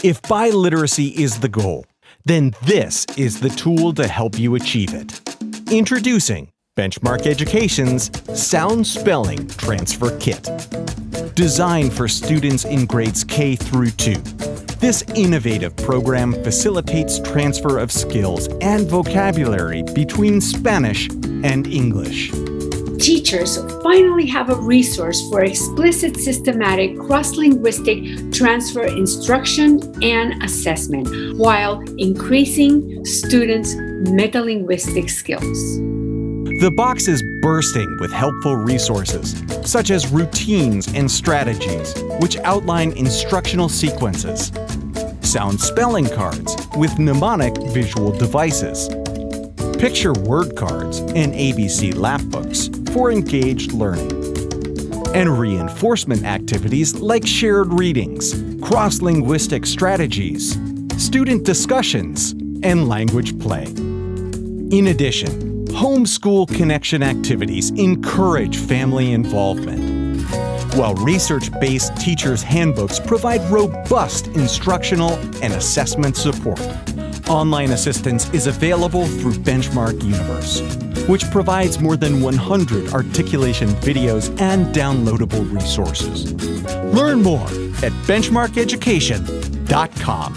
If biliteracy is the goal, then this is the tool to help you achieve it. Introducing Benchmark Education's Sound Spelling Transfer Kit. Designed for students in grades K through 2, this innovative program facilitates transfer of skills and vocabulary between Spanish and English. Teachers finally have a resource for explicit, systematic, cross-linguistic transfer instruction and assessment while increasing students' metalinguistic skills. The box is bursting with helpful resources, such as routines and strategies, which outline instructional sequences, sound spelling cards with mnemonic visual devices, picture word cards and ABC lapbooks for engaged learning, and reinforcement activities like shared readings, cross-linguistic strategies, student discussions, and language play. In addition, homeschool connection activities encourage family involvement, while research-based teachers' handbooks provide robust instructional and assessment support. Online assistance is available through Benchmark Universe, which provides more than 100 articulation videos and downloadable resources. Learn more at benchmarkeducation.com.